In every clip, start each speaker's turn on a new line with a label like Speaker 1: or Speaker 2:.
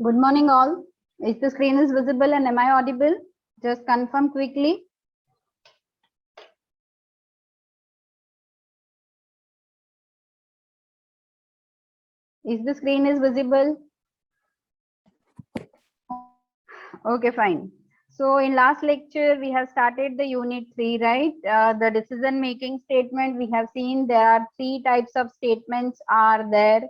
Speaker 1: Good morning all. Is the screen is visible and am I audible? Just confirm quickly. Is the screen is visible? Okay, fine. So in last lecture, we have started the unit 3, right? The decision making statement, we have seen there are 3 types of statements are there.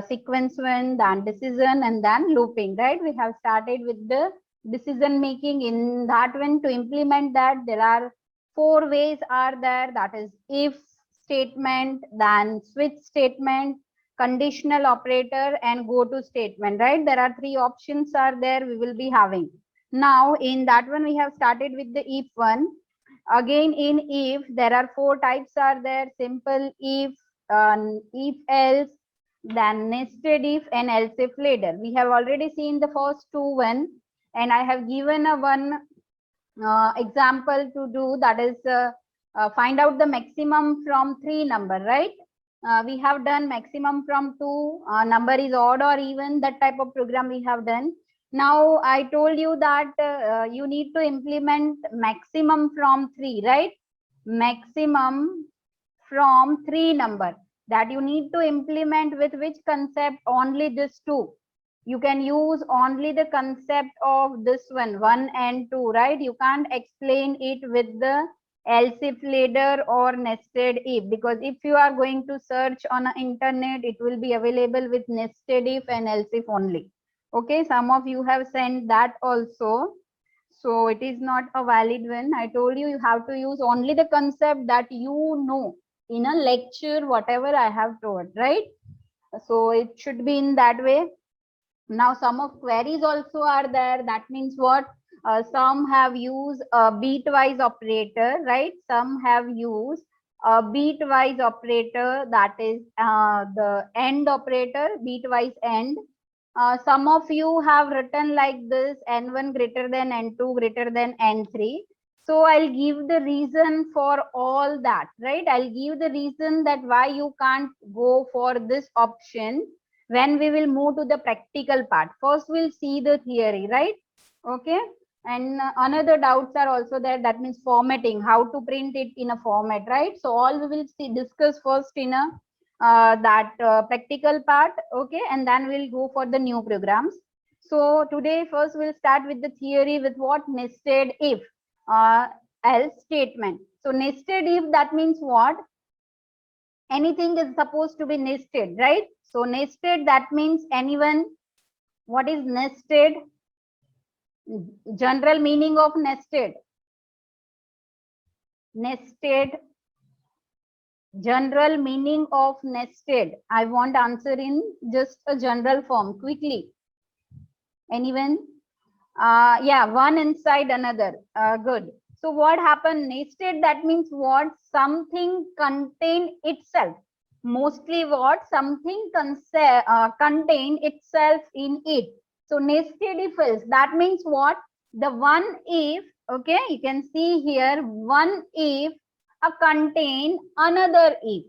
Speaker 1: Sequence 1, then decision and then looping, right? We have started with the decision making. In that one, to implement that, there are 4 ways are there. That is if statement, then switch statement, conditional operator and go to statement, right? There are 3 options are there we will be having. Now in that one we have started with the if one. Again in if there are 4 types are there: simple if else, then nested if and else if later. We have already seen the first 2 one, and I have given a one example to do, that is find out the maximum from 3 number, right? We have done maximum from 2, number is odd or even, that type of program we have done. Now I told you that you need to implement maximum from 3, right? Maximum from 3 number, that you need to implement with which concept? Only this 2. You can use only the concept of this one and 2, right? You can't explain it with the else if later or nested if, because if you are going to search on the internet, it will be available with nested if and else if only. Okay, some of you have sent that also, so it is not a valid one. I told you, you have to use only the concept that you know in a lecture, whatever I have told, right? So it should be in that way. Now some of queries also are there. That means what? Some have used a bitwise operator, right? Some have used a bitwise operator, that is the AND operator, bitwise AND. Some of you have written like this: n1 greater than n2 greater than n3. So I'll give the reason for all that, right? I'll give the reason that why you can't go for this option when we will move to the practical part. First we'll see the theory, right? Okay. And another doubts are also there, that means formatting, how to print it in a format, right? So all we will see discuss first in a practical part, okay, and then we'll go for the new programs. So today first we'll start with the theory with what? Nested if else statement. So nested if, that means what? Anything is supposed to be nested, right? So nested, that means anyone. What is nested? General meaning of nested. Nested. General meaning of nested. I want answer in just a general form quickly. Anyone? Yeah, one inside another. Good. So what happened? Nested, that means what? Something contain itself. Mostly what? Something contain itself in it. So nested if else, that means what? The one if, okay, you can see here, one if contain another if.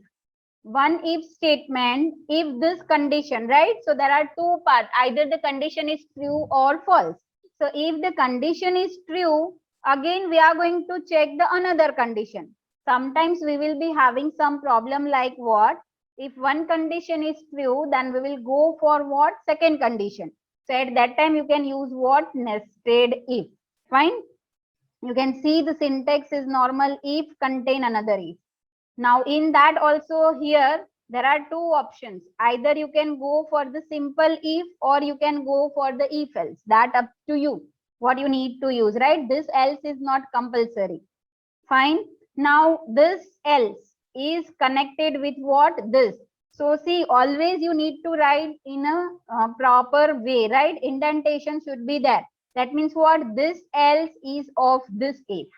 Speaker 1: One if statement, if this condition, right? So there are 2 parts, either the condition is true or false. So if the condition is true, again we are going to check the another condition. Sometimes we will be having some problem like what? If one condition is true, then we will go for what? Second condition. So at that time you can use what? Nested if. Fine. You can see the syntax is normal if contain another if. Now in that also here there are 2 options. Either you can go for the simple if or you can go for the if else. That up to you. What you need to use, right? This else is not compulsory. Fine. Now this else is connected with what? This. So see, always you need to write in a proper way, right? Indentation should be there. That means what? This else is of this if.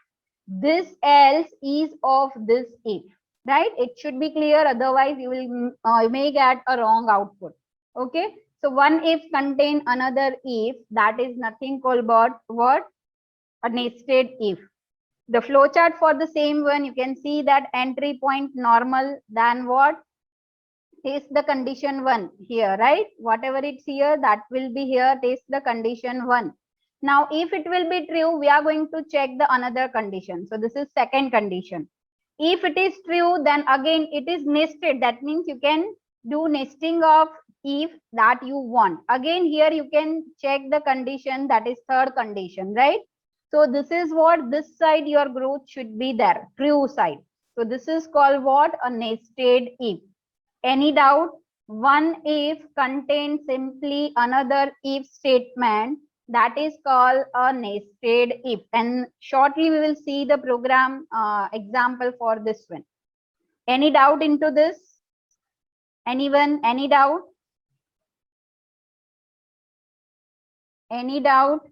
Speaker 1: This else is of this if, right? It should be clear, otherwise you will may get a wrong output. Okay, so one if contain another if, that is nothing called but what? A nested if. The flowchart for the same one, you can see that entry point normal, then what? test the condition 1 here, right? Whatever it's here, that will be here, test the condition 1. Now, if it will be true, we are going to check the another condition. So this is second condition. If it is true, then again it is nested. That means you can do nesting of if that you want. Again here you can check the condition, that is third condition, right? So this is what this side your growth should be there, true side. So this is called what? A nested if. Any doubt? One if contains simply another if statement, that is called a nested if. And shortly we will see the program example for this one. Any doubt into this? Anyone? Any doubt? Any doubt?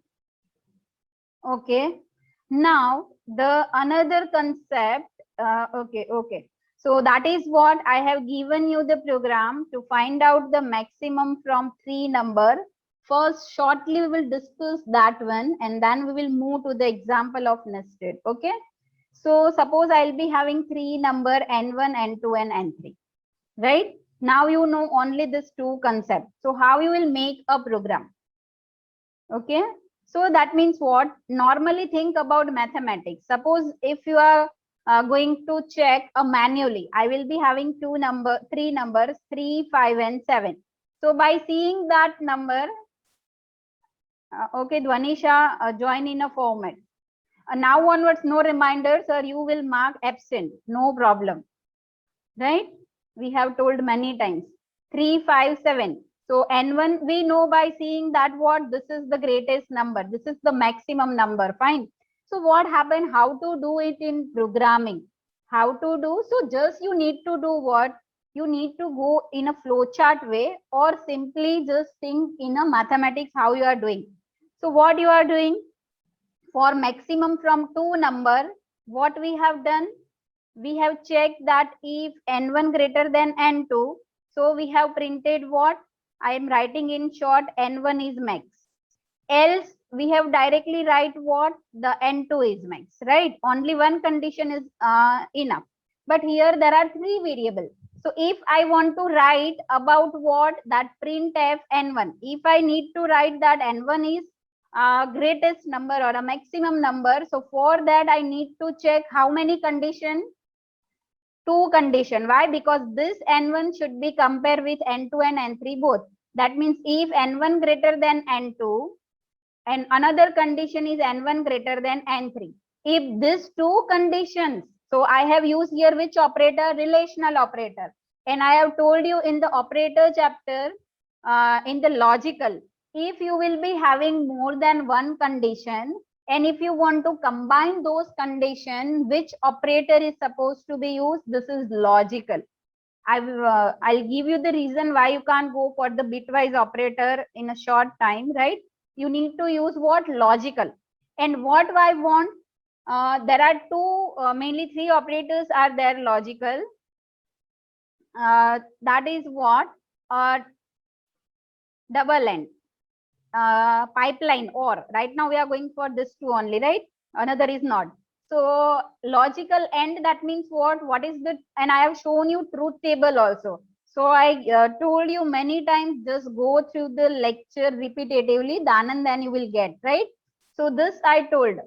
Speaker 1: Okay. Now the another concept. Okay. So that is what I have given you the program to find out the maximum from 3 number. First, shortly we will discuss that one, and then we will move to the example of nested. Okay. So suppose I'll be having 3 number n1, n2, and n3. Right. Now you know only this 2 concepts. So how you will make a program? Okay. So that means what? Normally think about mathematics. Suppose if you are going to check manually, I will be having 3 numbers, 3, 5, and 7. So by seeing that number, okay, Dhwanisha, join in a format. Now onwards, no reminders, or you will mark absent. No problem. Right? We have told many times. 3, 5, 7. So N1, we know by seeing that what? This is the greatest number. This is the maximum number. Fine. So what happened? How to do it in programming? How to do? So just you need to do what? You need to go in a flowchart way, or simply just think in a mathematics how you are doing. So what you are doing? For maximum from 2 number, what we have done? We have checked that if n1 greater than n2, so we have printed what? I am writing in short, n1 is max. Else we have directly write what? The n2 is max, right? Only one condition is enough. But here there are 3 variables. So if I want to write about what? That printf n1. If I need to write that n1 is greatest number or a maximum number, so for that I need to check how many conditions? 2 condition. Why? Because this n1 should be compared with n2 and n3 both. That means if n1 greater than n2 and another condition is n1 greater than n3. If these 2 conditions, so I have used here which operator? Relational operator. And I have told you in the operator chapter, in the logical, if you will be having more than one condition, and if you want to combine those conditions, which operator is supposed to be used? This is logical. I'll give you the reason why you can't go for the bitwise operator in a short time, right? You need to use what? Logical. And what I want? There are 2, mainly 3 operators are there logical. That is what? Double end. Pipeline, or right now we are going for this 2 only, right? Another is not. So logical end, that means what is the, and I have shown you truth table also. So I told you many times, just go through the lecture repetitively, then you will get, right? So this I told,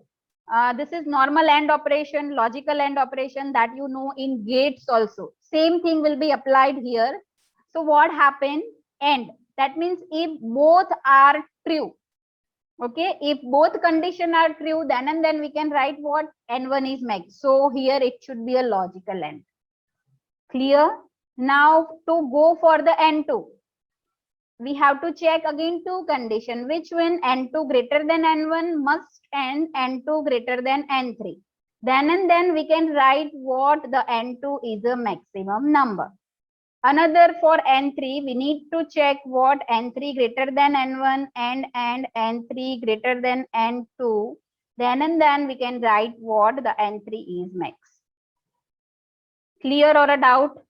Speaker 1: this is normal AND operation, logical AND operation, that you know in gates also. Same thing will be applied here. So what happened? AND. That means if both are true. Okay, if both conditions are true, then we can write what? N1 is max. So here it should be a logical AND. Clear? Now to go for the N2, we have to check again 2 conditions. Which one? N2 greater than N1 must end N2 greater than N3. Then we can write what? The N2 is a maximum number. Another for N3, we need to check what? N3 greater than N1 and N3 greater than N2. Then we can write what? The N3 is max. Clear or a doubt?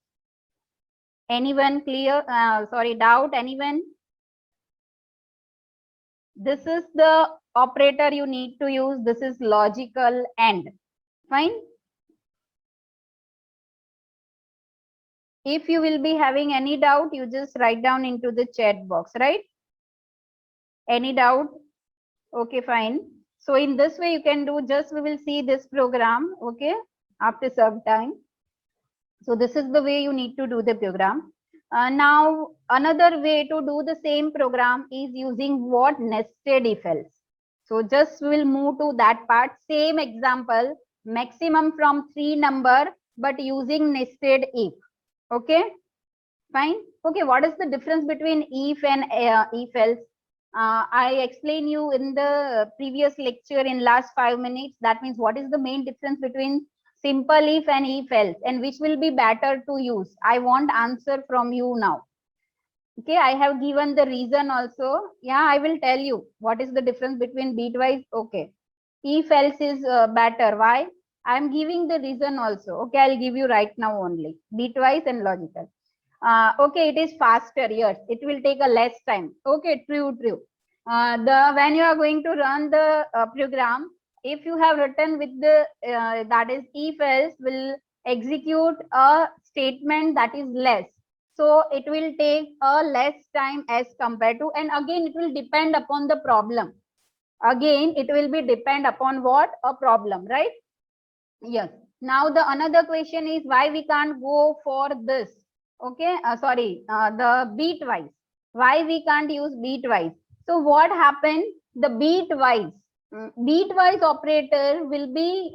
Speaker 1: Anyone clear? Doubt? Anyone? This is the operator you need to use. This is logical AND. Fine. If you will be having any doubt, you just write down into the chat box, right? Any doubt? Okay, fine. So in this way you can do, just we will see this program, okay, after some time. So this is the way you need to do the program. Now another way to do the same program is using what? Nested if else. So just we will move to that part. Same example, maximum from 3 number, but using nested if. Okay, fine. Okay, what is the difference between if and if else? I explained you in the previous lecture in last 5 minutes. That means what is the main difference between simple if and if else, and which will be better to use? I want answer from you now. Okay, I have given the reason also. Yeah, I will tell you what is the difference between bitwise. Okay, if else is better. Why? I am giving the reason also. Okay, I'll give you right now only. Bitwise and logical. Okay, it is faster. Yes, it will take a less time. Okay, true. The when you are going to run the program, if you have written with the that is if else, will execute a statement that is less. So it will take a less time as compared to, and again it will depend upon the problem. Again, it will be depend upon what? A problem, right? Yes. Now the another question is why we can't go for this? Okay, the bitwise. Why we can't use bitwise? So what happened? The bitwise operator will be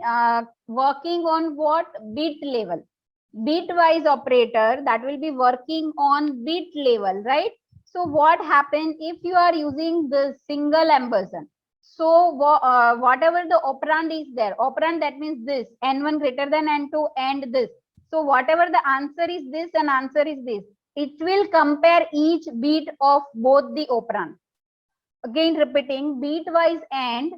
Speaker 1: working on what? Bit level. Bitwise operator that will be working on bit level, right? So what happens if you are using the single ampersand? So whatever the operand is there, operand that means this, n1 greater than n2 and this. So whatever the answer is this and answer is this, it will compare each bit of both the operand. Again repeating, bitwise AND.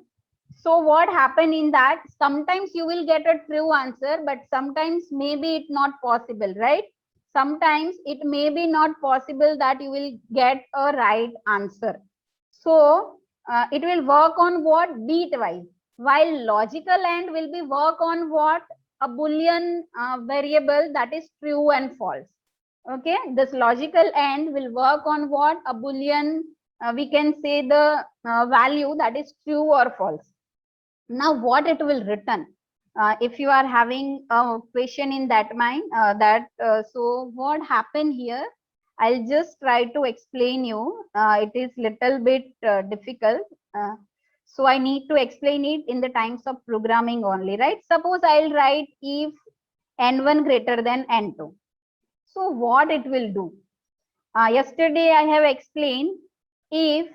Speaker 1: So what happened in that? Sometimes you will get a true answer, but sometimes maybe it's not possible, right? Sometimes it may be not possible that you will get a right answer. So it will work on what? Bitwise. While logical AND will be work on what? A Boolean variable that is true and false. Okay, this logical AND will work on what? A Boolean, we can say the value that is true or false. Now what it will return? If you are having a question in that mind, so what happened here? I'll just try to explain you. It is little bit difficult. So I need to explain it in the times of programming only, right? Suppose I'll write if n1 greater than n2. So what it will do? Yesterday I have explained, if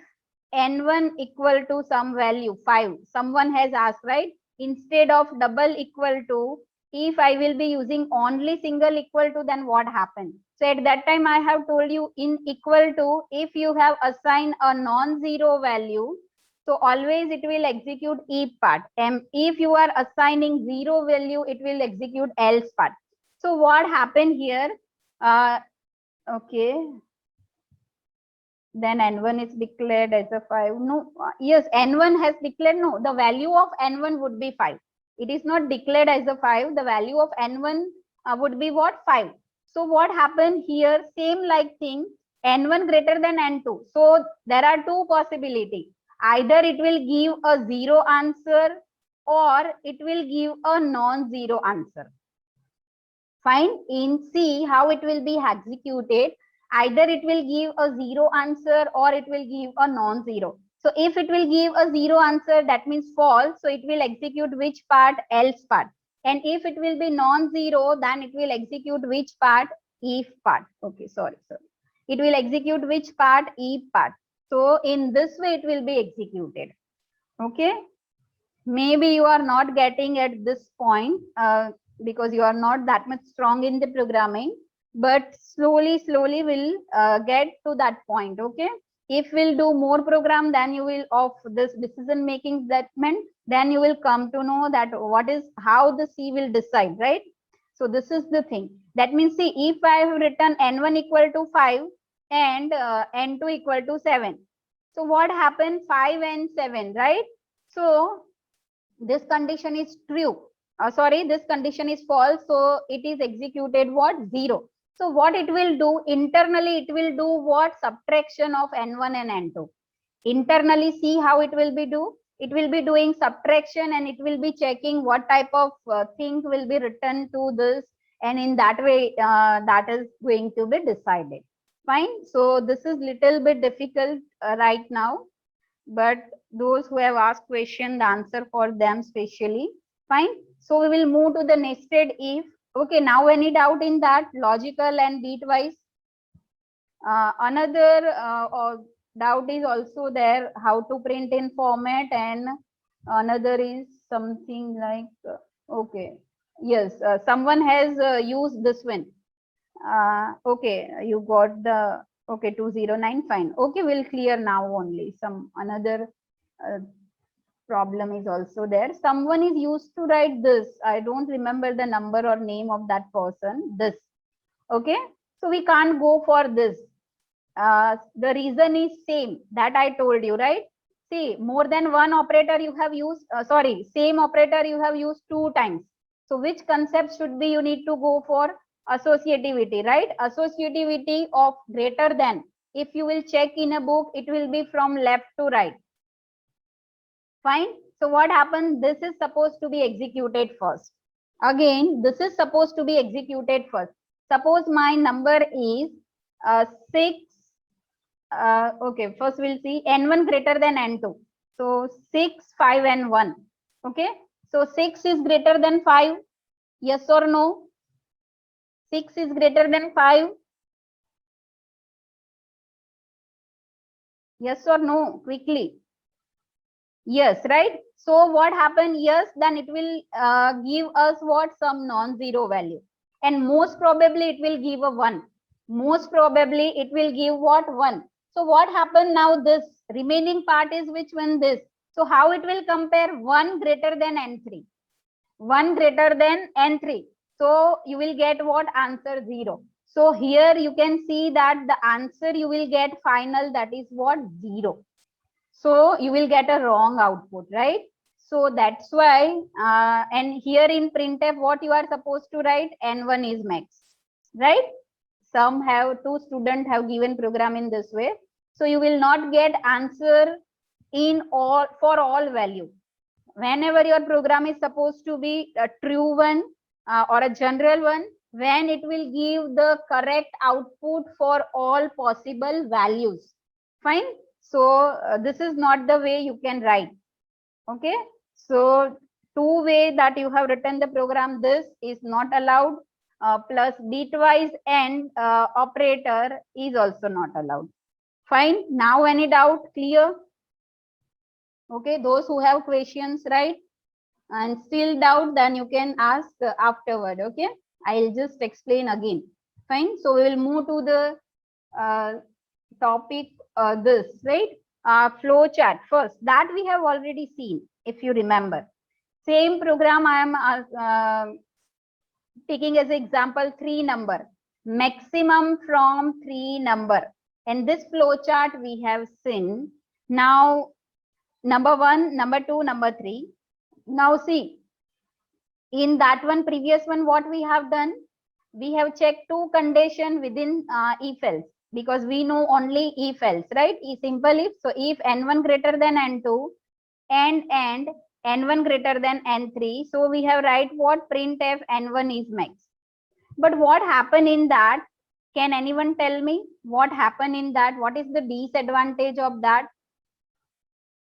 Speaker 1: n1 equal to some value 5, someone has asked, right? Instead of double equal to, if I will be using only single equal to, then what happened? So at that time I have told you, in equal to, if you have assigned a non-zero value, so always it will execute if part, and if you are assigning zero value, it will execute else part. So what happened here? Okay, then n1 is declared as a 5. No, yes, n1 has declared. No, the value of n1 would be 5. It is not declared as a 5. The value of n1 would be what? 5. So what happened here? Same like thing, n1 greater than n2. So there are two possibilities. Either it will give a zero answer or it will give a non-zero answer. Fine. In C, how it will be executed? Either it will give a zero answer or it will give a non-zero. So if it will give a zero answer, that means false. So it will execute which part? Else part. And if it will be non-zero, then it will execute which part? If part. Okay, sorry. It will execute which part? If part. So in this way, it will be executed. Okay. Maybe you are not getting at this point because you are not that much strong in the programming, but slowly we'll get to that point. Okay, if we'll do more program, then you will of this decision making statement, then you will come to know that what is how the C will decide, right? So this is the thing. That means, see, if I have written n1 equal to 5 and n2 equal to 7, so what happened? 5 and 7, right? So this condition is true. This condition is false. So it is executed what? 0. So what it will do internally, it will do what? Subtraction of n1 and n2. Internally, see how it will be do. It will be doing subtraction and it will be checking what type of thing will be written to this, and in that way that is going to be decided. Fine. So this is little bit difficult right now, but those who have asked question, the answer for them specially. Fine. So we will move to the nested if. Okay, now any doubt in that? Logical and bitwise. Another doubt is also there, how to print in format, and another is something like okay, yes, someone has used this one. Okay, you got the okay 209. Fine. Okay, we'll clear now only. Some another problem is also there. Someone is used to write this. I don't remember the number or name of that person. This. Okay, so we can't go for this. The reason is same that I told you, right? See, more than one operator you have used, same operator you have used 2 times. So which concept should be you need to go for? Associativity, right? Associativity of greater than. If you will check in a book, it will be from left to right. Fine. So what happened? This is supposed to be executed first. Again, this is supposed to be executed first. Suppose my number is 6. Okay, first we'll see n1 greater than n2. So 6, 5 and 1. Okay. So 6 is greater than 5. Yes or no? 6 is greater than 5. Yes or no? Quickly. Yes, right? So what happened? Yes, then it will give us what? Some non-zero value. And most probably it will give a 1. Most probably it will give what? 1. So what happened now? This remaining part is which one? This. So how it will compare? 1 greater than n3. 1 greater than n3. So you will get what? Answer 0. So here you can see that the answer you will get final, that is what? 0. So you will get a wrong output, right? So that's why, and here in printf, what you are supposed to write? N1 is max, right? Some have, 2 students have given program in this way. So you will not get answer in all, for all value. Whenever your program is supposed to be a true one or a general one, when it will give the correct output for all possible values. Fine. So this is not the way you can write. Okay. So 2 way that you have written the program, this is not allowed. Plus bitwise and operator is also not allowed. Fine. Now any doubt? Clear? Okay. Those who have questions, right? And still doubt, then you can ask afterward. Okay. I'll just explain again. Fine. So we will move to the topic this, right? Flow chart first, that we have already seen, if you remember. Same program I am taking as example 3 number, maximum from 3 number, and this flow chart we have seen. Now number 1, number 2, number 3. Now see, in that one, previous one, what we have done, we have checked 2 condition within if else, because we know only if else, right? Simple if. So if n1 greater than n2 and n1 greater than n3, so we have write what? Printf n1 is max. But what happened in that? Can anyone tell me what happened in that? What is the disadvantage of that?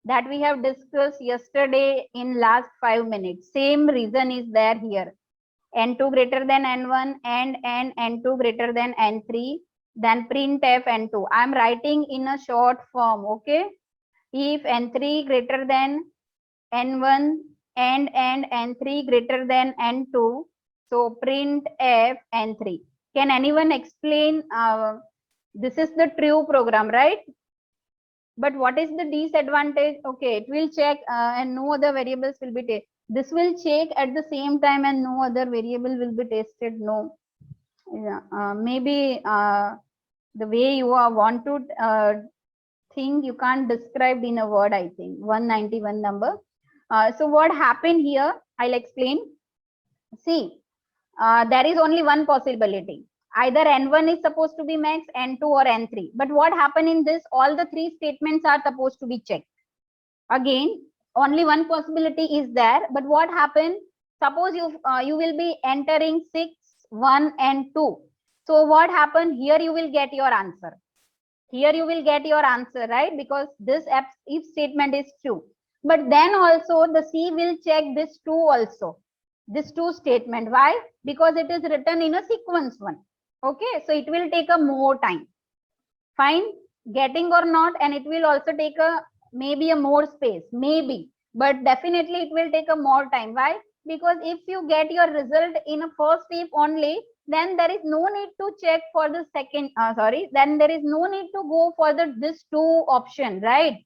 Speaker 1: That we have discussed yesterday in last 5 minutes. Same reason is there here. N2 greater than N1 and N2 greater than N3, then printf N2. I am writing in a short form, okay? If N3 greater than N1 and N3 greater than N2, so printf N3. Can anyone explain? This is the true program, right? But what is the disadvantage? Okay, it will check and no other variables will be tested. This will check at the same time and no other variable will be tested. No, yeah, maybe the way you are want to think, you can't describe in a word. I think 191 number. So what happened here? I'll explain. See, there is only one possibility. Either N1 is supposed to be max, N2 or N3. But what happened in this? All the three statements are supposed to be checked. Again, only one possibility is there. But what happened? Suppose you will be entering 6, 1 and 2. So what happened? Here you will get your answer. Here you will get your answer, right? Because this if statement is true. But then also the C will check this 2 also. This 2 statement. Why? Because it is written in a sequence one. Okay, so it will take a more time. Fine, getting or not, and it will also take a maybe a more space, maybe, but definitely it will take a more time. Why? Because if you get your result in a first if only, then there is no need to check for the second. Then there is no need to go for the this 2 option, right?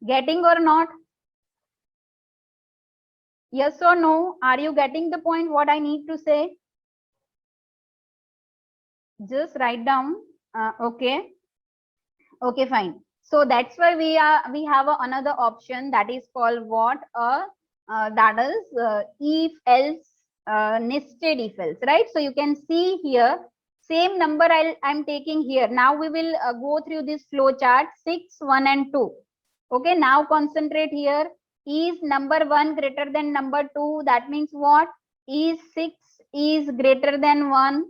Speaker 1: Getting or not? Yes or no? Are you getting the point what I need to say? Just write down. Okay. Okay, fine. So that's why we have another option that is called what? That is if else, nested if else, right? So you can see here, same number I'm taking here. Now we will go through this flow chart, 6, 1 and 2. Okay, now concentrate here. Is number 1 greater than number 2? That means what? Is 6 is greater than 1?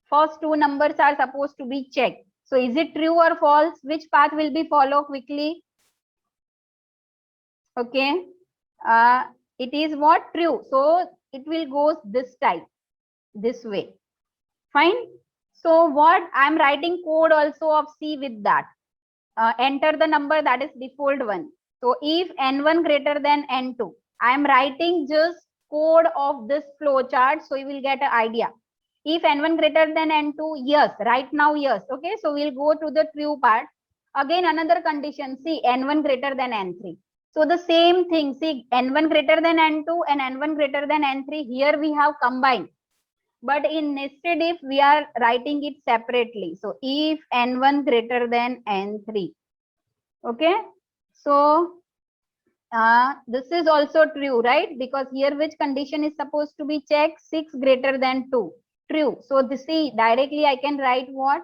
Speaker 1: First 2 numbers are supposed to be checked. So is it true or false? Which path will be followed quickly? Okay. It is what? True. So it will go this type, this way. Fine. So what? I'm writing code also of C with that. Enter the number that is default one. So if N1 greater than N2, I'm writing just code of this flow chart. So you will get an idea. If N1 greater than N2, yes, right now, yes. Okay, so we'll go to the true part. Again, another condition, see, N1 greater than N3. So the same thing, see, N1 greater than N2 and N1 greater than N3, here we have combined. But in nested if, we are writing it separately. So if N1 greater than N3. Okay, so this is also true, right? Because here which condition is supposed to be checked? 6 greater than 2. True. So this, see, directly I can write what?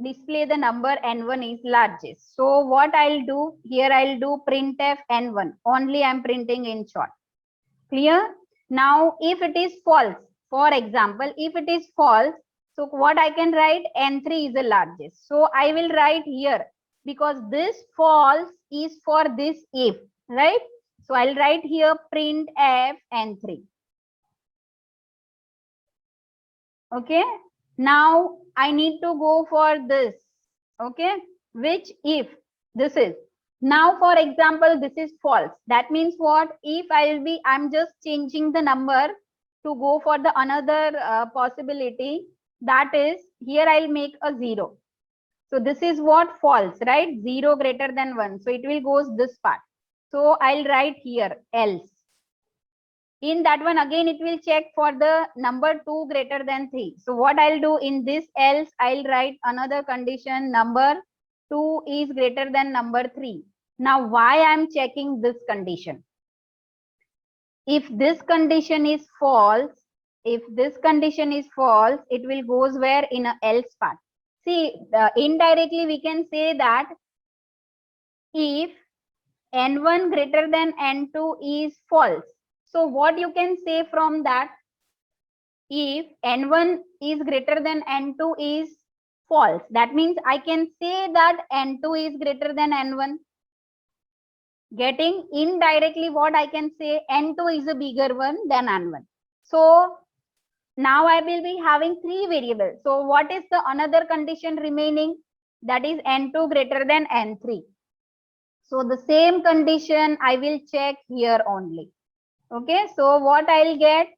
Speaker 1: Display the number N1 is largest. So what I'll do here, I'll do printf N1. Only I'm printing in short. Clear? Now, if it is false, for example, if it is false, so what I can write? N3 is the largest. So I will write here, because this false is for this if, right? So I'll write here printf N3. Okay, now I need to go for this. Okay, which if this is, now for example, this is false. That means what? If I'm just changing the number to go for the another possibility, that is, here I'll make a 0. So this is what? False, right? 0 greater than 1. So it will go this part. So I'll write here else. In that one, again, it will check for the number 2 greater than 3. So what I'll do in this else, I'll write another condition, number 2 is greater than number 3. Now, why I'm checking this condition? If this condition is false, it will goes where? In a else part. See, indirectly we can say that if N1 greater than N2 is false. So what you can say from that? If N1 is greater than N2 is false, that means I can say that N2 is greater than N1. Getting indirectly what I can say? N2 is a bigger one than N1. So now I will be having 3 variables. So what is the another condition remaining? That is N2 greater than N3. So the same condition I will check here only. Okay, so what I'll get?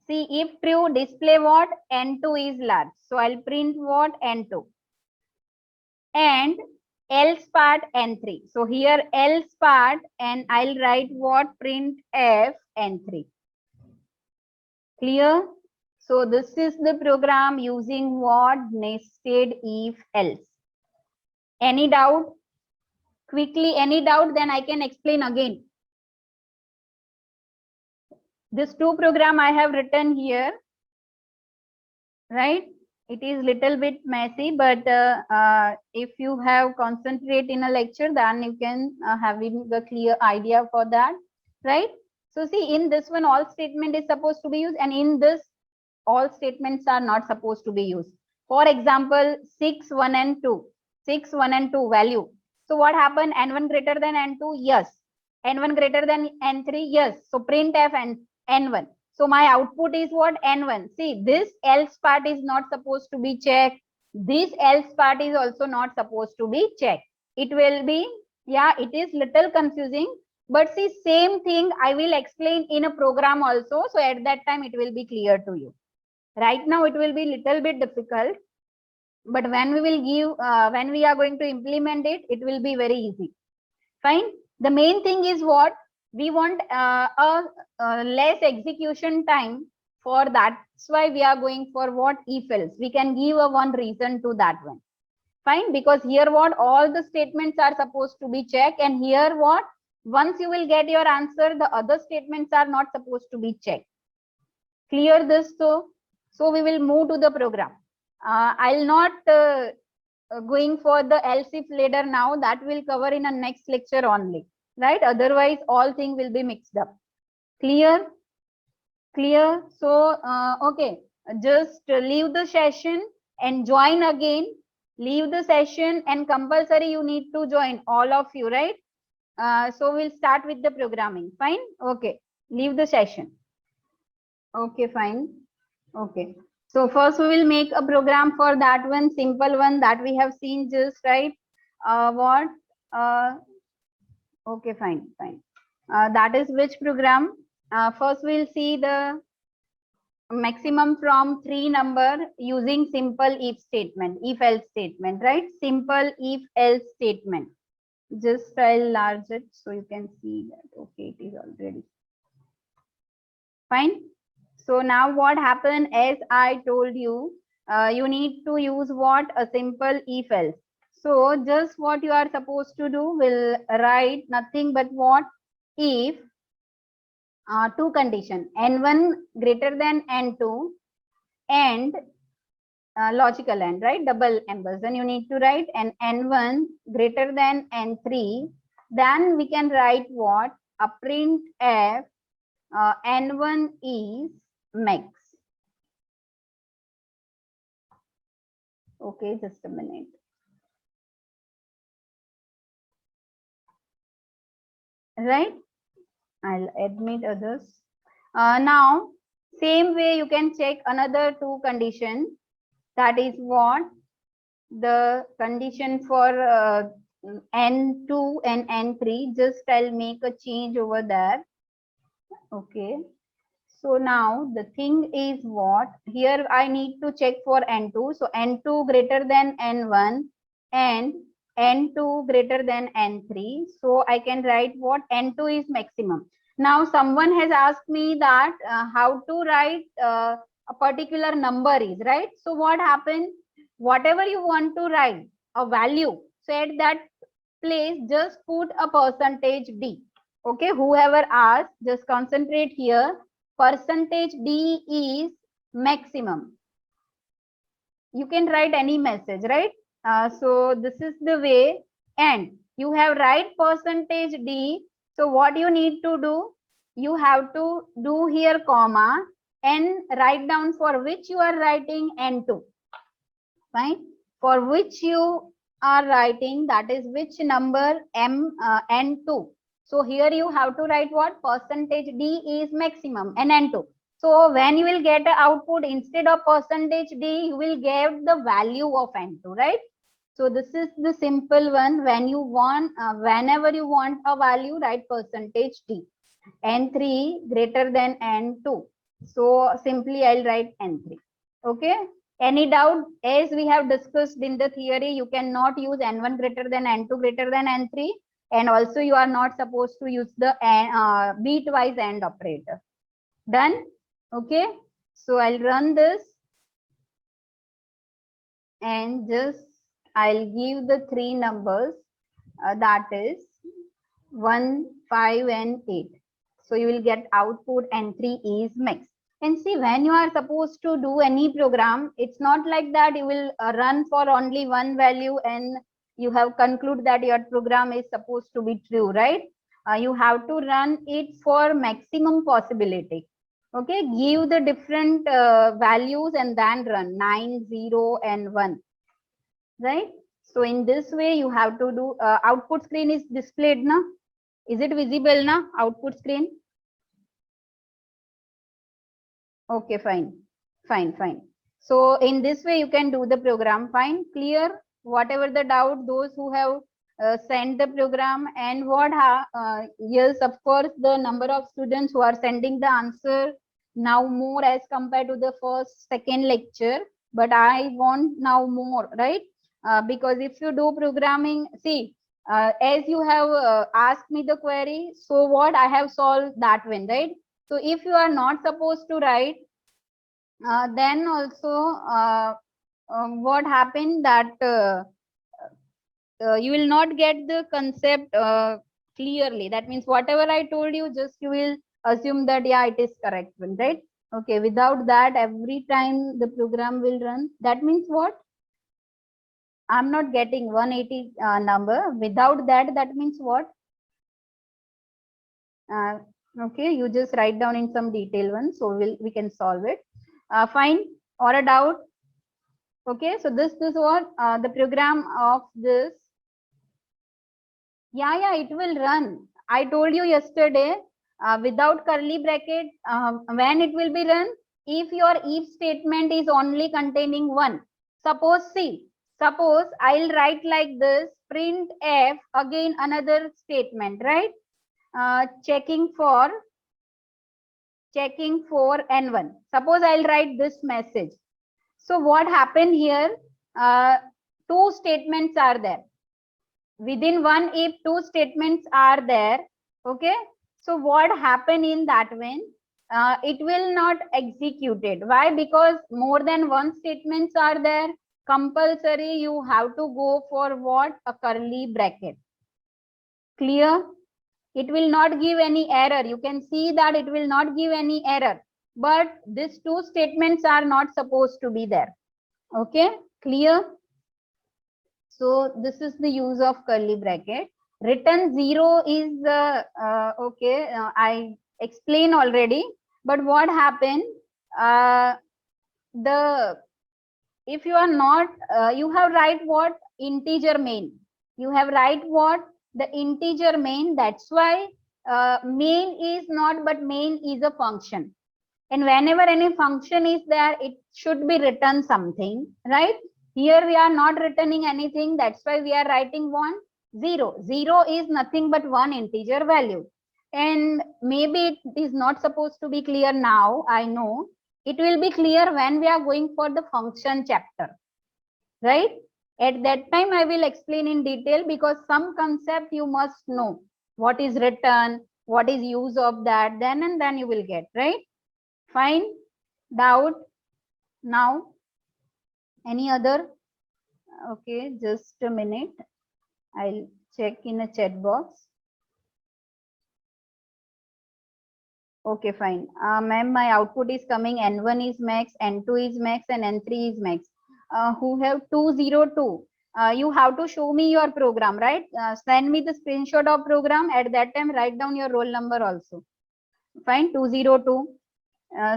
Speaker 1: See, if true, display what? N2 is large. So I'll print what? N2. And else part N3. So here else part, and I'll write what? Print F N3. Clear? So this is the program using what? Nested if else. Any doubt? Quickly, any doubt? Then I can explain again. This 2 program I have written here, right? It is little bit messy, but if you have concentrate in a lecture, then you can having a clear idea for that, right? So see, in this one, all statement is supposed to be used, and in this, all statements are not supposed to be used. For example, 6, 1 and 2. 6, 1 and 2 value. So what happened? N1 greater than N2? Yes. N1 greater than N3? Yes. So printf and N1. So my output is what? N1. See, this else part is not supposed to be checked. This else part is also not supposed to be checked. It will be, yeah, it is little confusing. But see, same thing I will explain in a program also. So at that time, it will be clear to you. Right now, it will be little bit difficult. But when we will give, when we are going to implement it, it will be very easy. Fine. The main thing is what? We want a less execution time for that. That's why we are going for what? If else. We can give a one reason to that one. Fine. Because here what? All the statements are supposed to be checked. And here what? Once you will get your answer, the other statements are not supposed to be checked. Clear this? So we will move to the program. I'll not going for the else if later now. That will cover in a next lecture only, right? Otherwise, all things will be mixed up. Clear? Clear? So, okay, just leave the session and join again. Leave the session and compulsory you need to join, all of you, right? So we'll start with the programming. Fine? Okay. Leave the session. Okay, fine. Okay. So first we will make a program for that one, simple one that we have seen just, right? What? Okay, fine. That is which program? First we'll see the maximum from 3 number using simple if statement, if else statement, right? Simple if else statement. Just I'll enlarge it so you can see that. Okay, it is already fine. So now what happened, as I told you, you need to use what? A simple if else. So just what you are supposed to do, will write nothing but what? If two condition, N1 greater than N2 and logical and, right? Double embeds. Then you need to write an N1 greater than N3. Then we can write what? A print F N1 is max. Okay, just a minute. Right? I'll admit others. Now, same way you can check another two condition. That is what? The condition for N2 and N3. Just I'll make a change over there. Okay. So now the thing is what? Here I need to check for N2. So N2 greater than N1 and N2 greater than N3. So I can write what? N2 is maximum. Now someone has asked me that how to write a particular number is, right? So what happened? Whatever you want to write, a value, so at that place just put a percentage D. Okay, whoever asked, just concentrate here. Percentage D is maximum. You can write any message, right? So this is the way, and you have write percentage D. So what you need to do, you have to do here comma and write down for which you are writing N2. Fine. For which you are writing, that is which number N2. So here you have to write what? Percentage D is maximum and N2. So when you will get an output, instead of percentage D, you will get the value of N2, right? So this is the simple one. When you want, whenever you want a value, write percentage D. N3 greater than N2. So simply I'll write N3. Okay. Any doubt? As we have discussed in the theory, you cannot use N1 greater than N2 greater than N3. And also you are not supposed to use the bitwise AND operator. Done? Okay. So I'll run this. And just I'll give the three numbers. That is 1, 5 and 8. So you will get output N3 is max. And see, when you are supposed to do any program, it's not like that you will run for only one value and you have concluded that your program is supposed to be true, right? You have to run it for maximum possibility. Okay, give the different values and then run 9, 0, and 1, right? So in this way, you have to do output screen is displayed, na? Is it visible, na? Output screen? Okay, fine. So in this way, you can do the program. Fine, clear. Whatever the doubt, those who have sent the program and yes, of course, the number of students who are sending the answer now more as compared to the first, second lecture. But I want now more, right? Because if you do programming, see, as you have asked me the query, so what I have solved that one, right? So if you are not supposed to write, then also what happened that you will not get the concept clearly. That means whatever I told you, just you will assume that yeah, it is correct one, right? Okay, without that, every time the program will run. That means what? I'm not getting 180 number. Without that, that means what? Okay, you just write down in some detail one, so we can solve it. Fine, or a doubt? Okay, so this is what the program of this. Yeah, it will run. I told you yesterday, without curly bracket, when it will be run, if your if statement is only containing one. Suppose I'll write like this, print f, again another statement, right? Checking for n1. Suppose I'll write this message. So what happened here? Two statements are there. Within one if two statements are there, okay? So what happened in that one? It will not executed. Why? Because more than one statements are there. Compulsory you have to go for what? A curly bracket. Clear? It will not give any error. You can see that it will not give any error. But these two statements are not supposed to be there. Okay, clear? So this is the use of curly bracket. Return 0 is okay. I explained already. But what happened? If you are not, you have write what? Integer main. You have write what? The integer main. That's why main is not, but main is a function. And whenever any function is there, it should be written something, right? Here we are not returning anything. That's why we are writing 0. 0 is nothing but one integer value. And maybe it is not supposed to be clear now. I know it will be clear when we are going for the function chapter, right? At that time, I will explain in detail because some concept you must know. What is return? What is use of that? Then and then you will get, right? Fine. Doubt now? Any other? Okay, just a minute. I'll check in a chat box. Okay, fine. Ma'am, my output is coming. N1 is max, N2 is max, and N3 is max. Who have 202? You have to show me your program, right? Send me the screenshot of program. At that time, write down your roll number also. Fine, 202.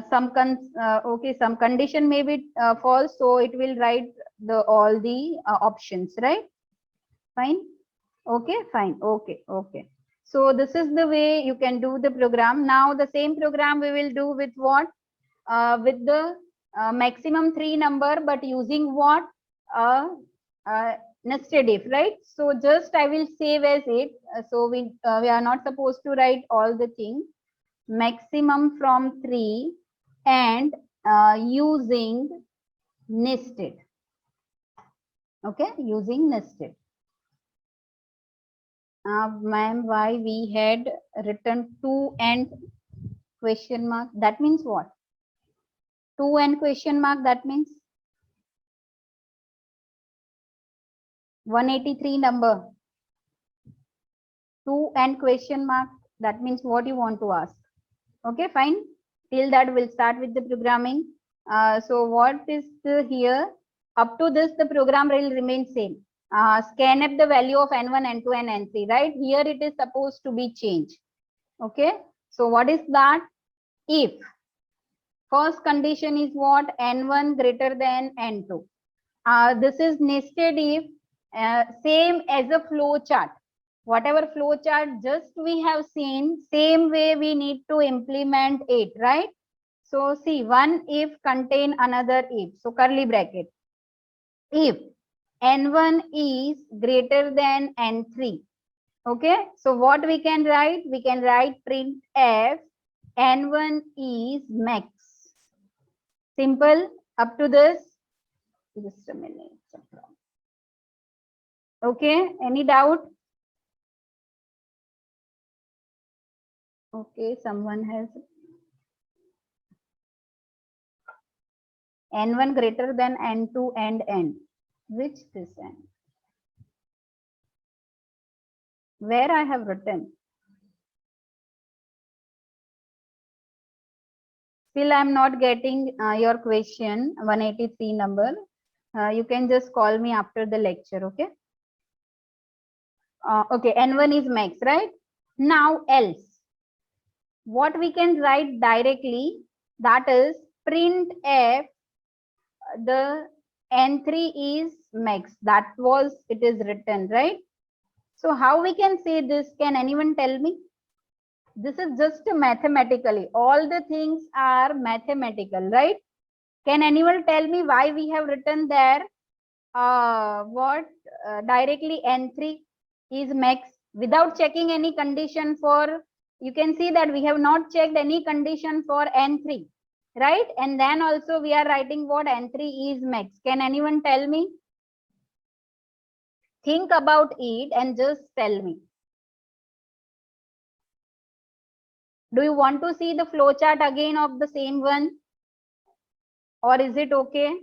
Speaker 1: Some condition may be false, so it will write all the options, right? Fine. Okay, fine. Okay. So this is the way you can do the program. Now the same program we will do with what? With the maximum 3 number, but using what? Nested if, right? So just I will save as it. So we are not supposed to write all the things. Maximum from 3 and using nested. Okay, using nested. Ma'am, why we had written 2 and question mark? That means what? 2 and question mark, that means 183 number. 2 and question mark, that means what you want to ask. Okay, fine. Till that, we'll start with the programming. So what is here? Up to this, the program will remain same. Scanf the value of n1, n2, and n3, right? Here it is supposed to be changed. Okay. So what is that? If first condition is what? N1 greater than N2. This is nested if, same as a flow chart. Whatever flow chart just we have seen, same way we need to implement it, right? So see, one if contain another if. So curly bracket. If N1 is greater than N3. Okay. So what we can write? We can write print f N1 is max. Simple. Up to this. Just a minute. Okay. Any doubt? Okay. Someone has N1 greater than N2 and N. Which this N? Where I have written? Still, I'm not getting your question. 183 number. You can just call me after the lecture. Okay. Okay. N1 is max, right? Now else. What we can write directly, that is print f the N3 is max. That was it is written, right? So how we can say this? Can anyone tell me? This is just mathematically. All the things are mathematical, right? Can anyone tell me why we have written there? Directly N3 is max without checking any condition for. You can see that we have not checked any condition for N3, right? And then also we are writing what N3 is max. Can anyone tell me? Think about it and just tell me. Do you want to see the flow chart again of the same one? Or is it okay?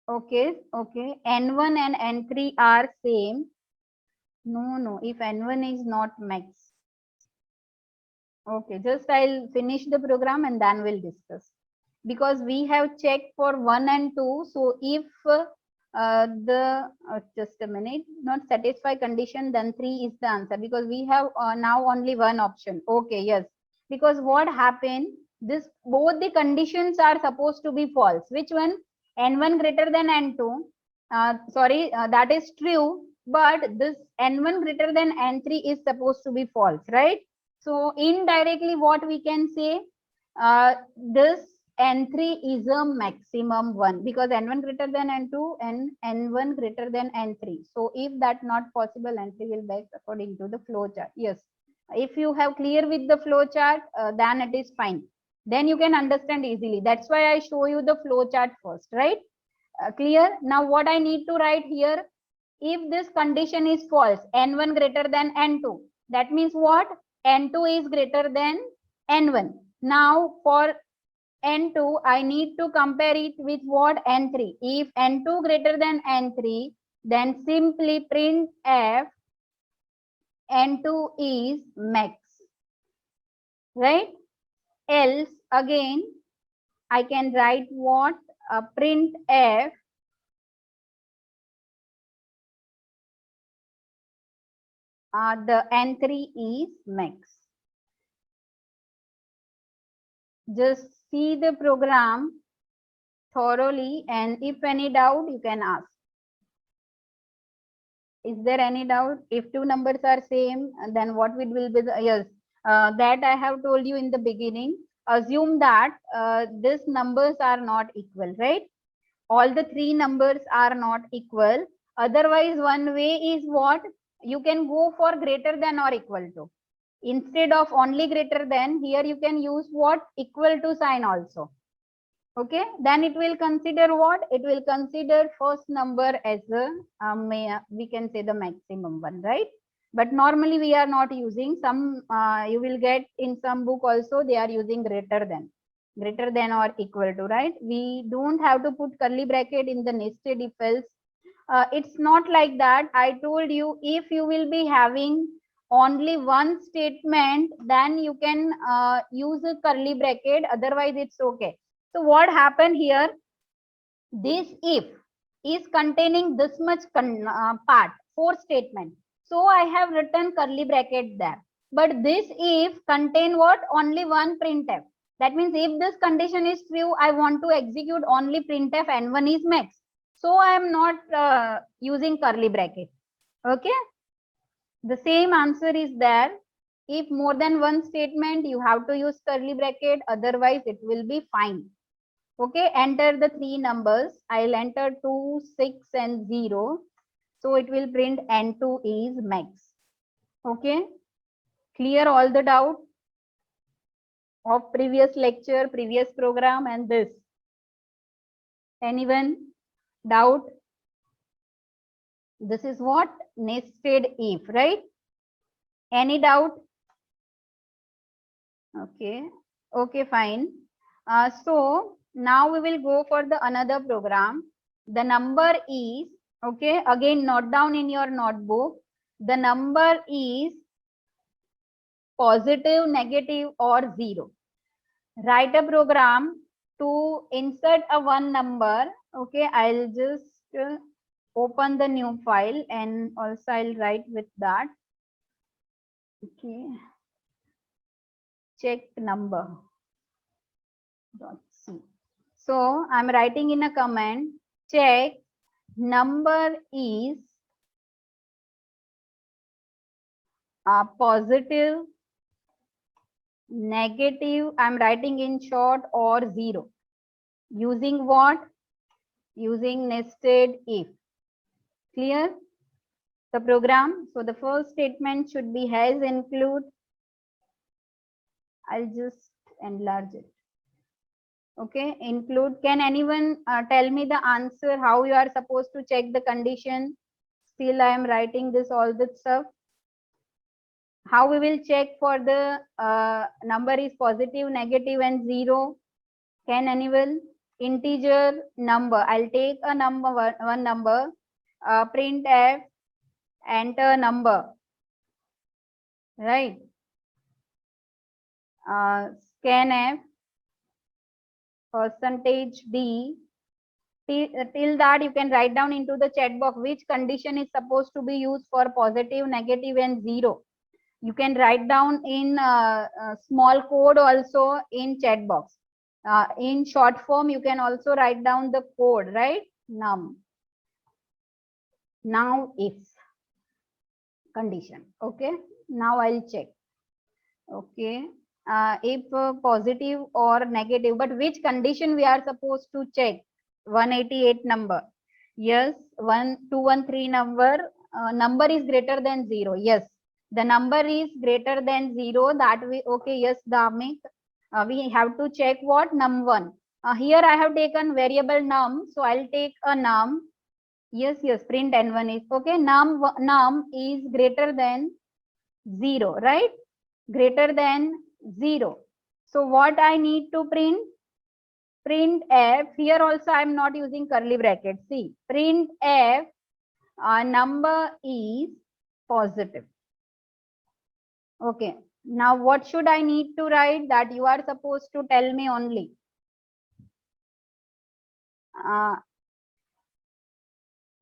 Speaker 1: Okay, okay. N1 and N3 are same. No. If N1 is not max. Okay, just I'll finish the program and then we'll discuss. Because we have checked for 1 and 2. So if just a minute, not satisfy condition, then 3 is the answer. Because we have now only one option. Okay, yes. Because what happened, this both the conditions are supposed to be false. Which one? N1 greater than N2. That is true. But this N1 greater than N3 is supposed to be false, right? So indirectly what we can say, this N3 is a maximum one because N1 greater than N2 and N1 greater than N3. So if that not possible, N3 will best according to the flow chart. Yes. If you have clear with the flow chart, then it is fine. Then you can understand easily. That's why I show you the flow chart first, right? Clear? Now what I need to write here, if this condition is false, N1 greater than N2, that means what? N2 is greater than N1. Now for N2, I need to compare it with what? N3. If N2 greater than N3, then simply print f N2 is max, right? Else again, I can write what? Print f the N3 is max. Just see the program thoroughly and if any doubt, you can ask. Is there any doubt? If two numbers are same, then what will be the, yes, that I have told you in the beginning. Assume that these numbers are not equal, right? All the three numbers are not equal. Otherwise, one way is what? You can go for greater than or equal to. Instead of only greater than, here you can use what? Equal to sign also. Okay, then it will consider what? It will consider first number as a, we can say the maximum one, right? But normally we are not using some, you will get in some book also, they are using greater than or equal to, right? We don't have to put curly bracket in the nested if else. It's not like that. I told you, if you will be having only one statement, then you can use a curly bracket, otherwise it's okay. So what happened here, this if is containing this much part, 4 statement, so I have written curly bracket there. But this if contain what, only one printf. That means if this condition is true, I want to execute only printf n1 is max, so I am not using curly bracket. Okay, the same answer is there. If more than one statement, you have to use curly bracket, otherwise it will be fine. Okay, enter the 3 numbers. I'll enter 2, 6 and 0. So it will print n2 is max. Okay, clear all the doubt of previous lecture, previous program and this? Anyone doubt? This is what? Nested if, right? Any doubt? Okay, okay, fine. So now we will go for the another program. The number is, okay, again note down in your notebook. The number is positive, negative or 0. Write a program to insert a one number. Okay, I'll just open the new file and also I'll write with that. Okay, check number. .c. So I'm writing in a comment, check number is positive, negative, I'm writing in short, or 0. Using what? Using nested if. Clear the program? So the first statement should be has include. I'll just enlarge it. Okay, include. Can anyone tell me the answer how you are supposed to check the condition? Still I am writing this all this stuff. How we will check for the number is positive, negative and 0? Can anyone? Integer number. I'll take a number, one number, print f, enter number, right? Scanf, %d. Till that you can write down into the chat box which condition is supposed to be used for positive, negative and 0. You can write down in small code also in chat box. In short form, you can also write down the code, right? Num. Now if condition. Okay. Now I'll check. Okay. If positive or negative, but which condition we are supposed to check? 188 number. Yes. 1213 number. Number is greater than 0. Yes. The number is greater than 0. That we, okay. Yes, Dhamik. We have to check what? Num1. Here I have taken variable num. So I'll take a num. Yes, yes. Print n1 is okay. Num is greater than 0, right? Greater than 0. So what I need to print? Print f. Here also I am not using curly brackets. See, print f number is positive. Okay. Now what should I need to write? That you are supposed to tell me only.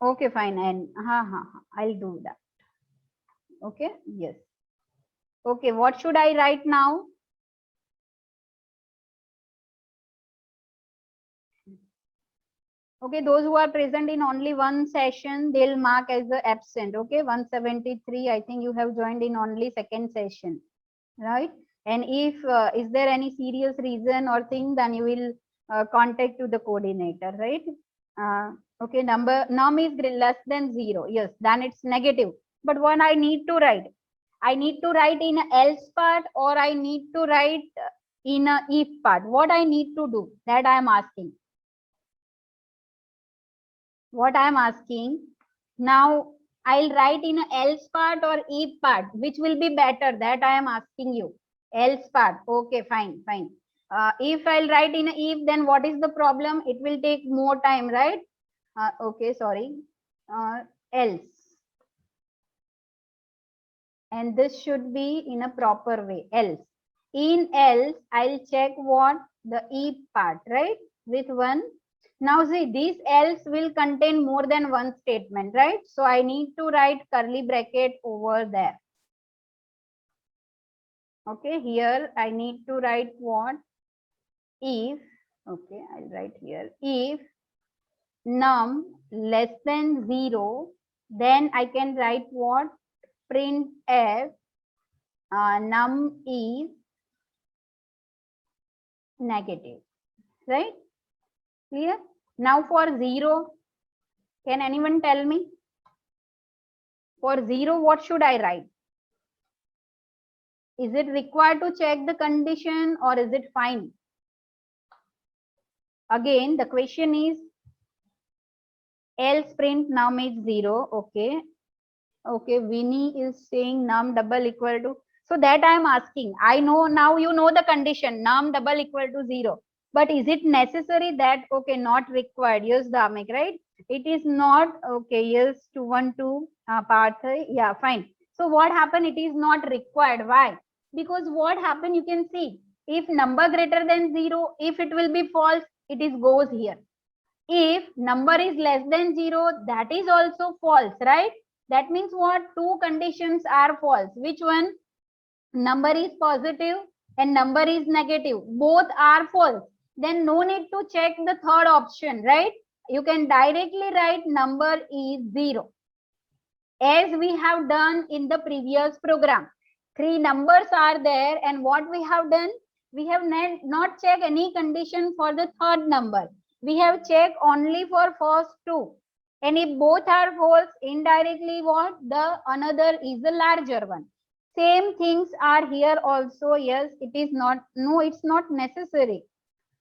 Speaker 1: Okay, fine. And I'll do that. Okay. Yes. Okay. What should I write now? Okay, those who are present in only one session, they'll mark as the absent. Okay, 173, I think you have joined in only second session, right? And if is there any serious reason or thing, then you will contact to the coordinator, right? Okay, num is less than 0. Yes, then it's negative. But what I need to write? I need to write in a else part or I need to write in a if part. What I need to do? That I am asking. What I am asking now, I'll write in a else part or if part, which will be better? That I am asking you. Else part. Okay, fine, fine. If I'll write in a if, then what is the problem? It will take more time, right? Okay, sorry. Else. and this should be in a proper way, else. In else, I'll check what? The if part, right? With one. Now see, this else will contain more than one statement, right? So I need to write curly bracket over there. Okay, here I need to write what? If, okay, I'll write here, if num less than 0, then I can write what? Print f num is negative, right? Clear? Now for 0, can anyone tell me? For 0, what should I write? Is it required to check the condition or is it fine? Again, the question is else print num is 0. Okay. Okay, Winnie is saying num double equal to. So that I am asking. I know now you know the condition num double equal to 0. But is it necessary that, okay, not required? Yes, Dhamik, right? It is not, okay, yes, 212 part 3. Yeah, fine. So what happened? It is not required. Why? Because what happened, you can see, if number greater than 0, if it will be false, it is goes here. If number is less than 0, that is also false, right? That means what? Two conditions are false. Which one? Number is positive and number is negative. Both are false. Then no need to check the third option, right? You can directly write number is 0. As we have done in the previous program. Three numbers are there, and what we have done? We have not checked any condition for the third number. We have checked only for first two. And if both are false, indirectly what? The another is the larger one. Same things are here also. Yes, it is not. No, it's not necessary.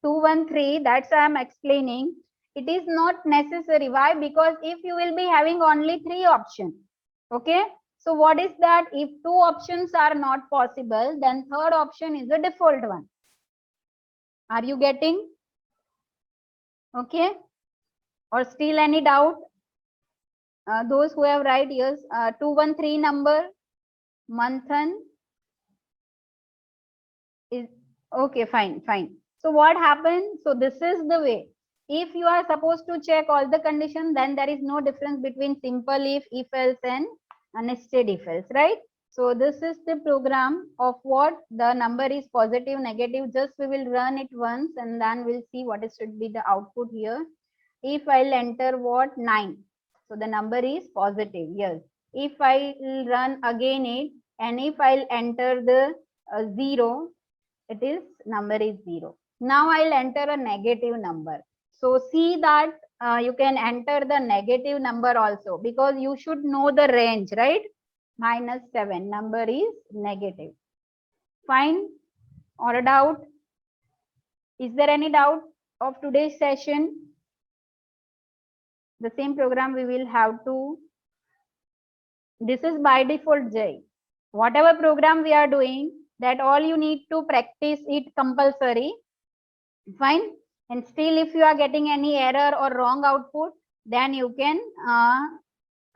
Speaker 1: 213, that's why I'm explaining. It is not necessary. Why? Because if you will be having only 3 options. Okay. So what is that? If 2 options are not possible, then third option is the default one. Are you getting? Okay. Or still any doubt? Those who have right, yes. 213 number, Manthan is okay. Fine, fine. So what happened? So this is the way. If you are supposed to check all the conditions, then there is no difference between simple if else, and nested if else, right? So this is the program of what the number is positive, negative. Just we will run it once and then we'll see what is should be the output here. If I'll enter what? 9. So the number is positive. Yes. If I will run again it, and if I'll enter the 0, it is number is 0. Now I'll enter a negative number. So see that you can enter the negative number also, because you should know the range, right? -7 number is negative. Fine. Or a doubt? Is there any doubt of today's session? The same program we will have to. This is by default, Jay. Whatever program we are doing, that all you need to practice it compulsory. Fine. And still if you are getting any error or wrong output, then you can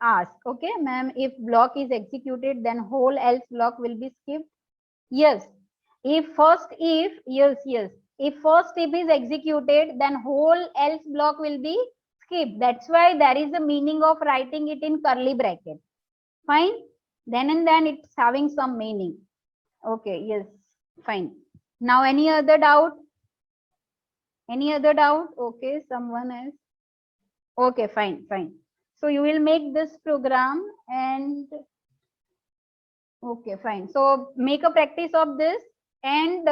Speaker 1: ask. Okay, ma'am, if block is executed, then whole else block will be skipped. Yes. If first if, yes. If first if is executed, then whole else block will be skipped. That's why there is a meaning of writing it in curly bracket. Fine. Then and then it's having some meaning. Okay, yes, fine. Now any other doubt? Any other doubt? Okay, someone else. Okay, fine. So you will make this program and okay, fine. So make a practice of this, and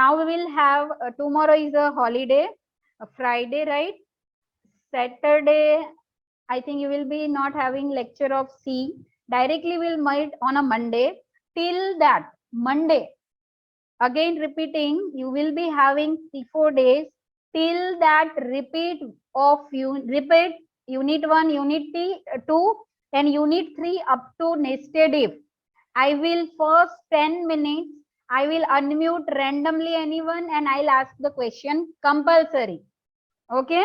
Speaker 1: now we will have tomorrow is a holiday, a Friday, right? Saturday, I think you will be not having lecture of C. Directly we'll meet on a Monday. Till that Monday, again repeating, you will be having 3-4 days. Till that repeat unit 1, unit 2 and unit 3 up to nested if. I will first 10 minutes, I will unmute randomly anyone and I'll ask the question compulsory. Okay?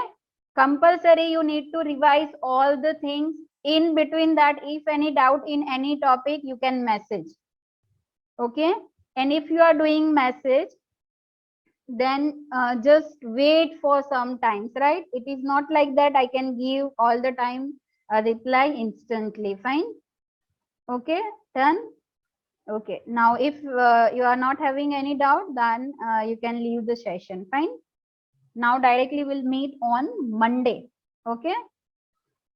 Speaker 1: Compulsory, you need to revise all the things. In between that, if any doubt in any topic, you can message. Okay, and if you are doing message, then just wait for some times, right? It is not like that I can give all the time a reply instantly. Fine. Okay, done. Okay, now if you are not having any doubt, then you can leave the session. Fine. Now directly we'll meet on Monday. Okay.